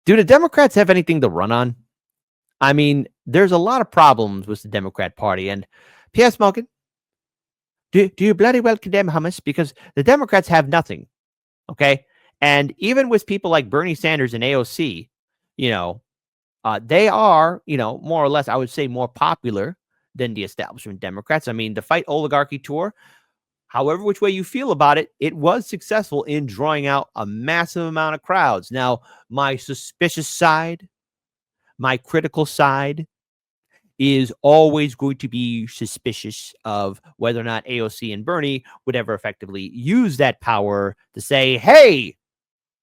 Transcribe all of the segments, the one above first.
Do the Democrats have anything to run on? I mean, there's a lot of problems with the Democrat Party. And P.S. Morgan, do you bloody well condemn hummus? Because the Democrats have nothing. Okay. And even with people like Bernie Sanders and AOC, you know, they are, more or less, I would say, more popular than the establishment Democrats. I mean, the Fight Oligarchy tour, however which way you feel about it, it was successful in drawing out a massive amount of crowds. Now, my suspicious side, my critical side, is always going to be suspicious of whether or not AOC and Bernie would ever effectively use that power to say, hey,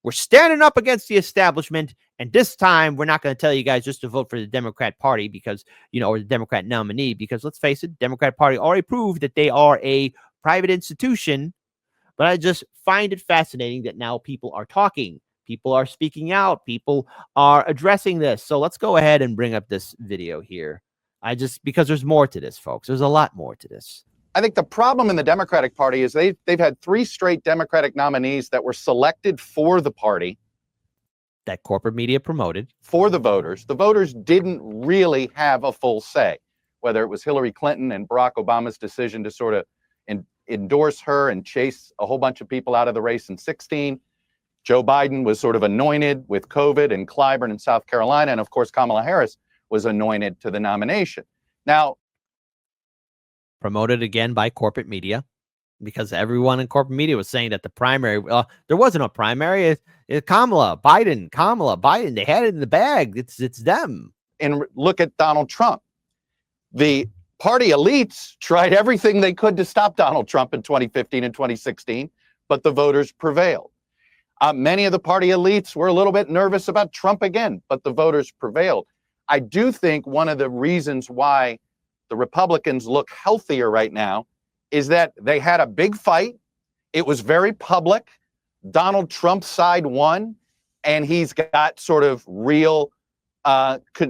we're standing up against the establishment, and this time we're not going to tell you guys just to vote for the Democrat Party because, or the Democrat nominee, because let's face it, the Democrat Party already proved that they are a private institution. But I just find it fascinating that now people are talking, people are speaking out, people are addressing this. So let's go ahead and bring up this video here. Because there's more to this, folks. There's a lot more to this. I think the problem in the Democratic Party is they've had 3 straight Democratic nominees that were selected for the party. That corporate media promoted. For the voters. The voters didn't really have a full say, whether it was Hillary Clinton and Barack Obama's decision to sort of endorse her and chase a whole bunch of people out of the race in 2016. Joe Biden was sort of anointed with COVID and Clyburn in South Carolina. And of course, Kamala Harris was anointed to the nomination. Now, promoted again by corporate media, because everyone in corporate media was saying that the primary, there wasn't a primary. It's Kamala Biden. They had it in the bag. It's them. And look at Donald Trump. The party elites tried everything they could to stop Donald Trump in 2015 and 2016, but the voters prevailed. Many of the party elites were a little bit nervous about Trump again, but the voters prevailed. I do think one of the reasons why the Republicans look healthier right now is that they had a big fight. It was very public. Donald Trump's side won, and he's got sort of real,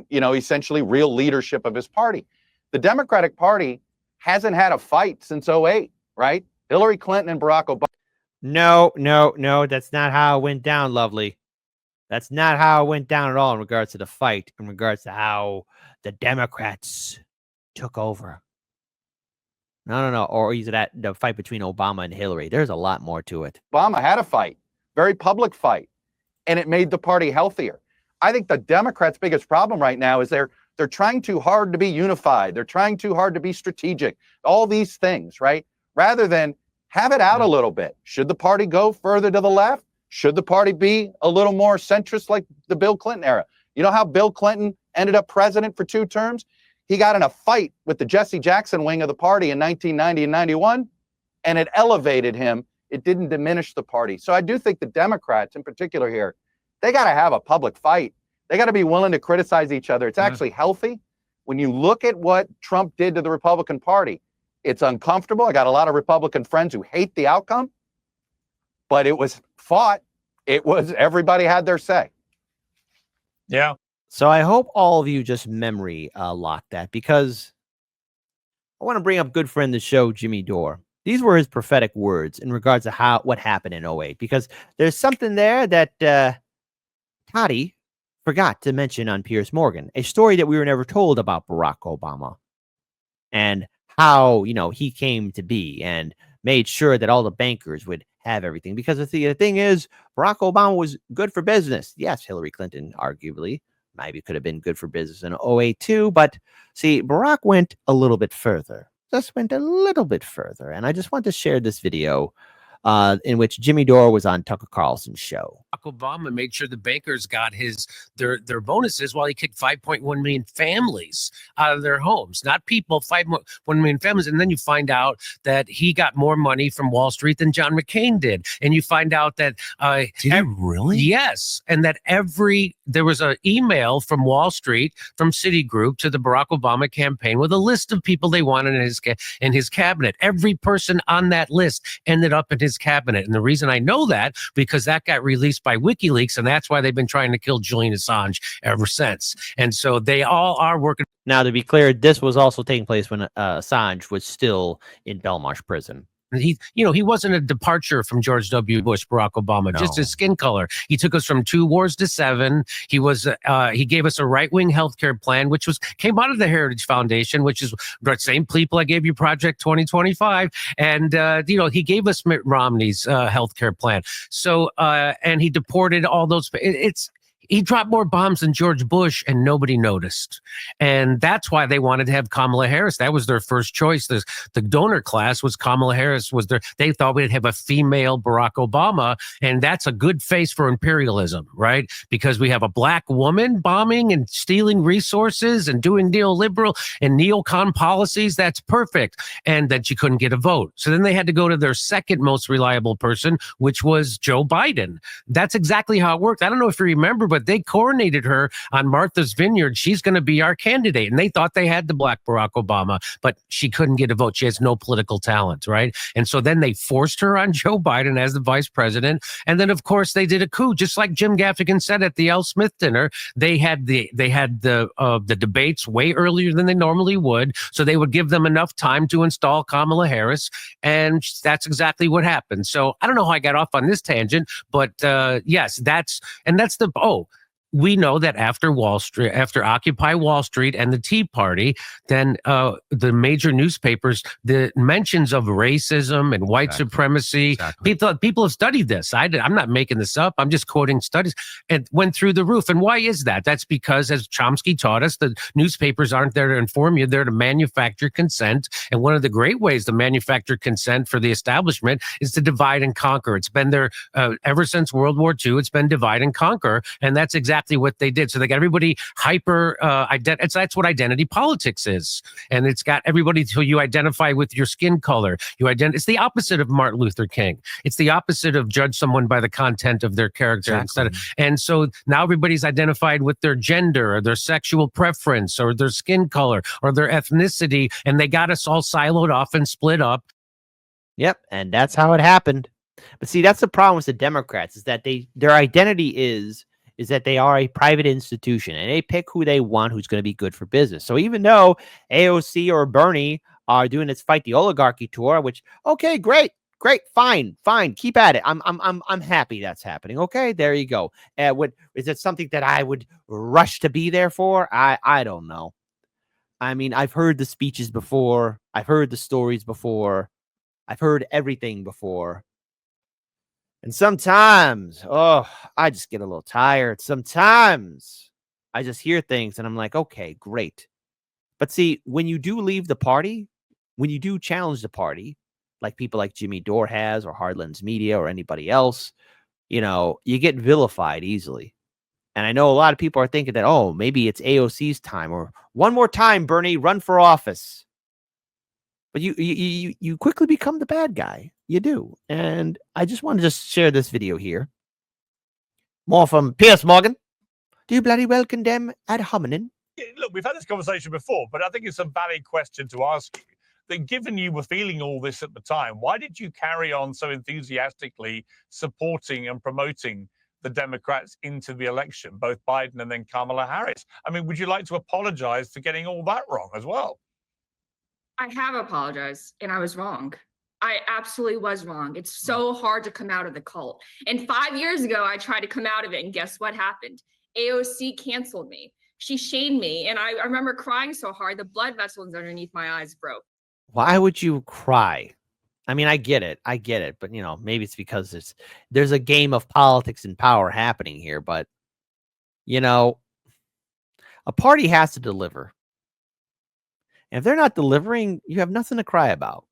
essentially real leadership of his party. The Democratic Party hasn't had a fight since 2008, right? Hillary Clinton and Barack Obama. No, that's not how it went down, lovely. That's not how it went down at all in regards to the fight, in regards to how the Democrats took over. No. Or is it the fight between Obama and Hillary? There's a lot more to it. Obama had a fight, very public fight, and it made the party healthier. I think the Democrats' biggest problem right now is they're trying too hard to be unified. They're trying too hard to be strategic. All these things, right? Rather than have it out a little bit. Should the party go further to the left? Should the party be a little more centrist like the Bill Clinton era? You know how Bill Clinton ended up president for 2 terms? He got in a fight with the Jesse Jackson wing of the party in 1990 and 91, and it elevated him. It didn't diminish the party. So I do think the Democrats in particular here, they got to have a public fight. They got to be willing to criticize each other. It's actually healthy. When you look at what Trump did to the Republican Party, it's uncomfortable. I got a lot of Republican friends who hate the outcome, but it was fought. Everybody had their say. Yeah. So I hope all of you just memory lock that, because I want to bring up good friend of the show, Jimmy Dore. These were his prophetic words in regards to what happened in 2008, because there's something there that Toddy forgot to mention on Piers Morgan, a story that we were never told about Barack Obama and how, he came to be and made sure that all the bankers would have everything. Because the thing is, Barack Obama was good for business. Yes, Hillary Clinton arguably maybe could have been good for business in 2008 too. But see, Barack went a little bit further. And I just want to share this video in which Jimmy Dore was on Tucker Carlson's show. Obama made sure the bankers got their bonuses while he kicked 5.1 million families out of their homes. Not people, 5.1 million families. And then you find out that he got more money from Wall Street than John McCain did. And you find out that did he really? Yes. And that there was an email from Wall Street, from Citigroup, to the Barack Obama campaign with a list of people they wanted in his cabinet. Every person on that list ended up in his cabinet. And the reason I know that, because that got released by WikiLeaks, and that's why they've been trying to kill Julian Assange ever since. And so they all are working. Now, to be clear, this was also taking place when Assange was still in Belmarsh prison. he wasn't a departure from George W. Bush, Barack Obama, just his skin color. He took us from 2 wars to 7. He gave us a right-wing healthcare plan, which came out of the Heritage Foundation, which is the same people I gave you Project 2025. And, he gave us Mitt Romney's healthcare plan. So, and he deported all those. He dropped more bombs than George Bush and nobody noticed. And that's why they wanted to have Kamala Harris. That was their first choice. The donor class was Kamala Harris. They thought we'd have a female Barack Obama. And that's a good face for imperialism, right? Because we have a black woman bombing and stealing resources and doing neoliberal and neocon policies. That's perfect. And that you couldn't get a vote. So then they had to go to their second most reliable person, which was Joe Biden. That's exactly how it worked. I don't know if you remember, but they coronated her on Martha's Vineyard. She's going to be our candidate. And they thought they had the black Barack Obama, but she couldn't get a vote. She has no political talent, right? And so then they forced her on Joe Biden as the vice president. And then, of course, they did a coup, just like Jim Gaffigan said at the L. Smith dinner. They had the debates way earlier than they normally would, so they would give them enough time to install Kamala Harris, and that's exactly what happened. So I don't know how I got off on this tangent, but yes, we know that after Occupy Wall Street and the Tea Party, then the major newspapers, the mentions of racism and white supremacy, people have studied this. I'm not making this up. I'm just quoting studies, and went through the roof. And why is that? That's because, as Chomsky taught us, the newspapers aren't there to inform you. They're to manufacture consent. And one of the great ways to manufacture consent for the establishment is to divide and conquer. It's been there ever since World War II. It's been divide and conquer. And that's exactly what they did. So they got everybody that's what identity politics is. And it's got everybody till you identify with your skin color. It's the opposite of Martin Luther King. It's the opposite of judge someone by the content of their character. And so now everybody's identified with their gender or their sexual preference or their skin color or their ethnicity. And they got us all siloed off and split up. Yep. And that's how it happened. But see, that's the problem with the Democrats, is that their identity is that they are a private institution and they pick who they want, who's going to be good for business. So even though AOC or Bernie are doing this Fight the Oligarchy tour, which, okay, great, fine, keep at it. I'm happy that's happening. Okay, there you go. Is it something that I would rush to be there for? I don't know. I mean, I've heard the speeches before. I've heard the stories before. I've heard everything before. And sometimes, I just get a little tired. Sometimes I just hear things and I'm like, okay, great. But see, when you do leave the party, when you do challenge the party, like people like Jimmy Dore has, or Hardlands Media, or anybody else, you get vilified easily. And I know a lot of people are thinking that, maybe it's AOC's time, or one more time, Bernie, run for office. But you quickly become the bad guy. You do. And I just want to share this video here. More from Piers Morgan. Do you bloody well condemn ad hominem? Yeah, look, we've had this conversation before, but I think it's a valid question to ask you. That given you were feeling all this at the time, why did you carry on so enthusiastically supporting and promoting the Democrats into the election, both Biden and then Kamala Harris? I mean, would you like to apologize for getting all that wrong as well? I have apologized, and I was wrong. I absolutely was wrong. It's so hard to come out of the cult. And 5 years ago, I tried to come out of it, and guess what happened? AOC canceled me. She shamed me, and I remember crying so hard, the blood vessels underneath my eyes broke. Why would you cry? I mean, I get it. But, maybe it's because there's a game of politics and power happening here. But, a party has to deliver. And if they're not delivering, you have nothing to cry about.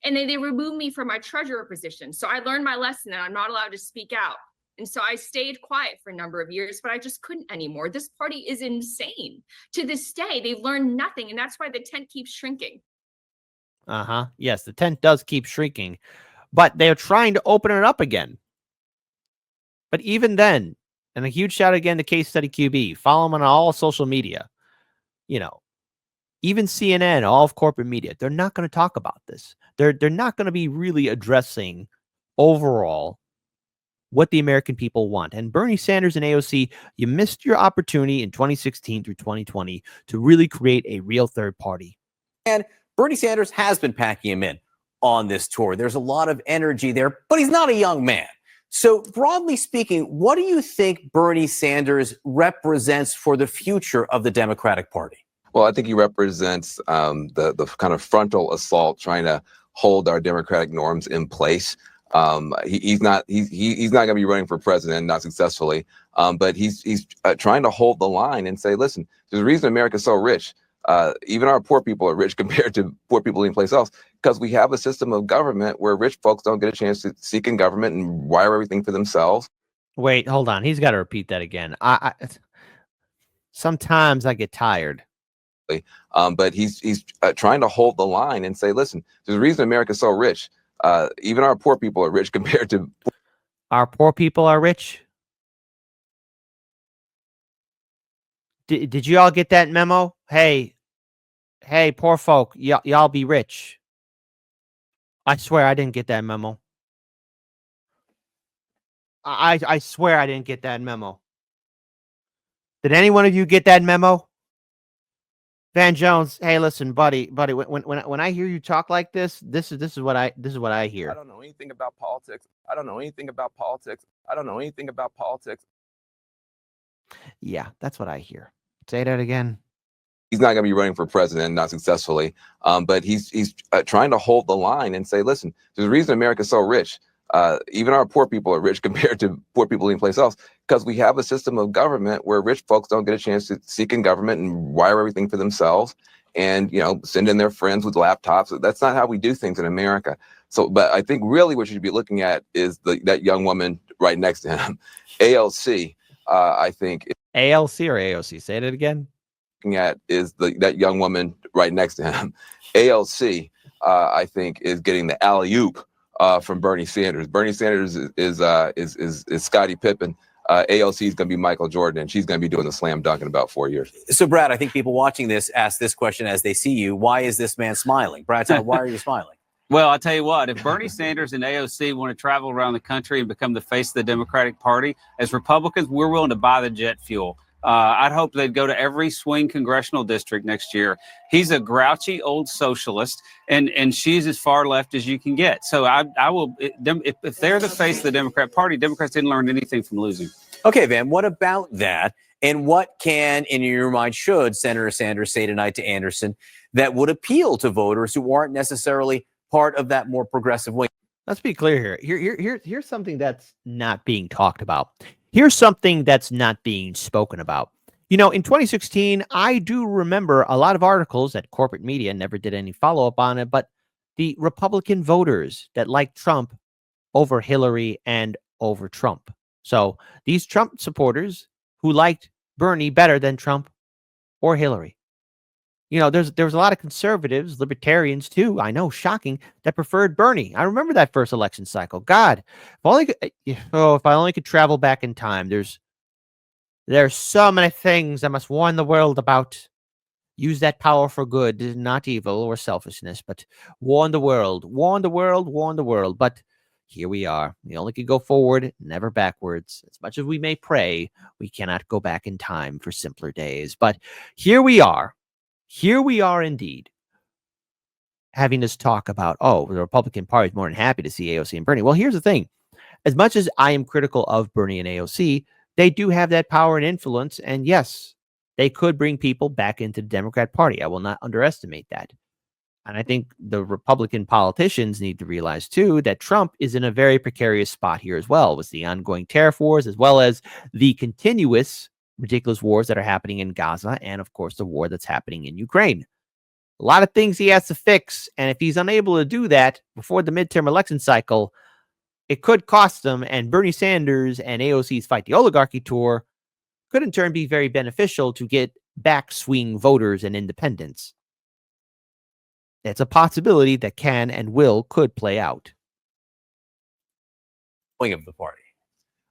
And they removed me from my treasurer position. So I learned my lesson and I'm not allowed to speak out. And so I stayed quiet for a number of years, but I just couldn't anymore. This party is insane. To this day, they've learned nothing. And that's why the tent keeps shrinking. Yes, the tent does keep shrinking, but they're trying to open it up again. But even then, and a huge shout again to Case Study QB, follow them on all social media. Even CNN, all of corporate media, they're not going to talk about this. They're not going to be really addressing overall what the American people want. And Bernie Sanders and AOC, you missed your opportunity in 2016 through 2020 to really create a real third party. And Bernie Sanders has been packing him in. on this tour. There's a lot of energy there, but he's not a young man. So broadly speaking, what do you think Bernie Sanders represents for the future of the Democratic Party? Well, I think he represents the kind of frontal assault trying to hold our democratic norms in place. He's not going to be running for president, not successfully, but he's trying to hold the line and say, listen, there's a reason America's so rich. Even our poor people are rich compared to poor people anyplace else, because we have a system of government where rich folks don't get a chance to seek in government and wire everything for themselves. Wait, hold on. He's got to repeat that again. Sometimes I get tired. But he's trying to hold the line and say, listen, there's a reason America's so rich. Even our poor people are rich compared to. Our poor people are rich. Did you all get that memo? Hey, poor folk, y'all be rich. I swear I didn't get that memo. I swear I didn't get that memo. Did any one of you get that memo? Van Jones, hey, listen, buddy, when I hear you talk like this is what I hear. I don't know anything about politics. I don't know anything about politics. I don't know anything about politics. Yeah, that's what I hear. Say that again. He's not going to be running for president, not successfully, but he's trying to hold the line and say, listen, there's a reason America's so rich. Even our poor people are rich compared to poor people anyplace else, because we have a system of government where rich folks don't get a chance to seek in government and wire everything for themselves and, send in their friends with laptops. That's not how we do things in America. So, but I think really what you should be looking at is that young woman right next to him, ALC. I think ALC or AOC. Say that again. Looking at is that young woman right next to him, ALC. I think is getting the alley-oop from Bernie Sanders. Bernie Sanders is Scottie Pippen. AOC is going to be Michael Jordan, and she's going to be doing the slam dunk in about 4 years. So, Brad, I think people watching this ask this question as they see you. Why is this man smiling? Brad, why are you smiling? Well, I'll tell you what, if Bernie Sanders and AOC want to travel around the country and become the face of the Democratic Party, as Republicans, we're willing to buy the jet fuel. I'd hope they'd go to every swing congressional district next year. He's a grouchy old socialist, and she's as far left as you can get. So I will, if they're the face of the Democrat Party, Democrats didn't learn anything from losing. Okay, Van, what about that? And what can, in your mind, should Senator Sanders say tonight to Anderson that would appeal to voters who aren't necessarily part of that more progressive wing? Let's be clear here. Here's something that's not being talked about. Here's something that's not being spoken about. In 2016, I do remember a lot of articles that corporate media never did any follow-up on it, but the Republican voters that liked Trump over Hillary and over Trump. So these Trump supporters who liked Bernie better than Trump or Hillary. There was a lot of conservatives, libertarians too, I know, shocking, that preferred Bernie. I remember that first election cycle. God, if I only could travel back in time. There's so many things I must warn the world about. Use that power for good, not evil or selfishness, but warn the world, warn the world, warn the world. But here we are. We only can go forward, never backwards. As much as we may pray, we cannot go back in time for simpler days. But here we are. Here we are indeed having this talk about, the Republican Party is more than happy to see AOC and Bernie. Well, here's the thing. As much as I am critical of Bernie and AOC, they do have that power and influence. And yes, they could bring people back into the Democrat Party. I will not underestimate that. And I think the Republican politicians need to realize, too, that Trump is in a very precarious spot here as well, with the ongoing tariff wars, as well as the continuous ridiculous wars that are happening in Gaza, and of course the war that's happening in Ukraine. A lot of things he has to fix, and if he's unable to do that before the midterm election cycle, it could cost them. And Bernie Sanders and AOC's Fight the Oligarchy tour could in turn be very beneficial to get back swing voters and independents. It's a possibility that can and could play out. Wing of the party.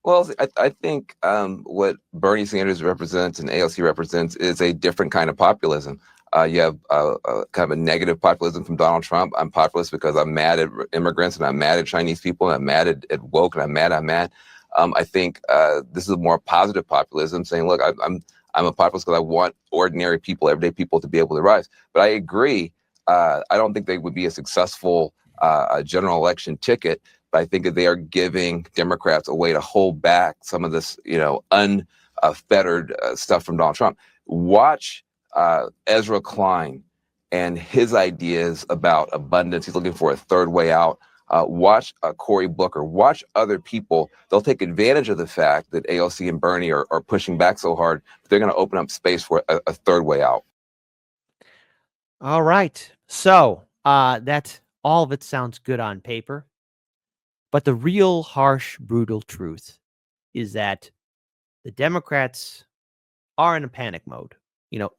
Well, I think what Bernie Sanders represents and AOC represents is a different kind of populism. You have kind of a negative populism from Donald Trump. I'm populist because I'm mad at immigrants and I'm mad at Chinese people and I'm mad at woke and I'm mad. I think this is a more positive populism, saying, look, I'm a populist because I want ordinary people, everyday people, to be able to rise. But I agree. I don't think they would be as successful a general election ticket. But I think that they are giving Democrats a way to hold back some of this, unfettered stuff from Donald Trump. Watch Ezra Klein and his ideas about abundance. He's looking for a third way out. Watch Cory Booker. Watch other people. They'll take advantage of the fact that AOC and Bernie are pushing back so hard. They're going to open up space for a third way out. All right. So that all of it sounds good on paper. But the real harsh, brutal truth is that the Democrats are in a panic mode.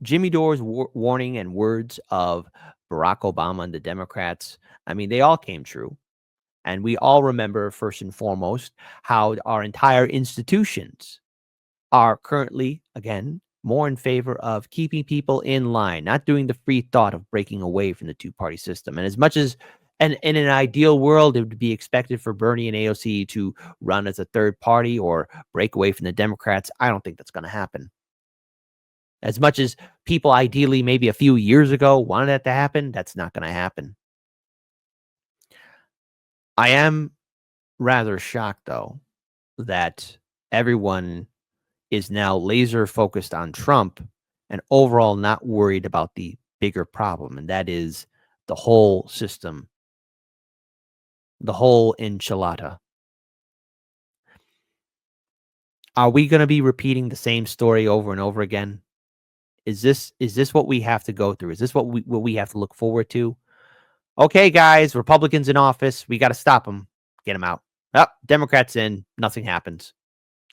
Jimmy Dore's warning and words of Barack Obama and the Democrats, I mean, they all came true. And we all remember, first and foremost, how our entire institutions are currently, again, more in favor of keeping people in line, not doing the free thought of breaking away from the two-party system. And as much as, and in an ideal world, it would be expected for Bernie and AOC to run as a third party or break away from the Democrats, I don't think that's going to happen. As much as people ideally maybe a few years ago wanted that to happen, that's not going to happen. I am rather shocked, though, that everyone is now laser focused on Trump and overall not worried about the bigger problem, and that is the whole system, the whole enchilada. Are we going to be repeating the same story over and over again? Is this what we have to go through? Is this what we have to look forward to? Okay, guys, Republicans in office, we got to stop them, get them out. Oh, Democrats in, nothing happens.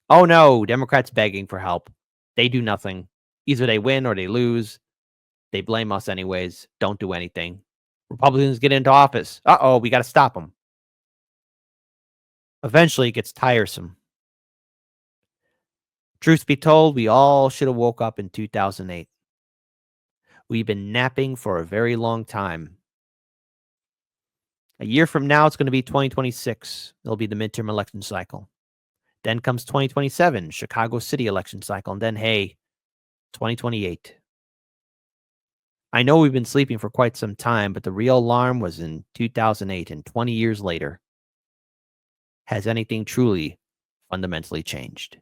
Oh no, Democrats begging for help. They do nothing. Either they win or they lose. They blame us anyways. Don't do anything. Republicans get into office. Uh-oh, we got to stop them. Eventually, it gets tiresome. Truth be told, we all should have woke up in 2008. We've been napping for a very long time. A year from now, it's going to be 2026. It'll be the midterm election cycle. Then comes 2027, Chicago City election cycle. And then, hey, 2028. I know we've been sleeping for quite some time, but the real alarm was in 2008, and 20 years later. Has anything truly fundamentally changed?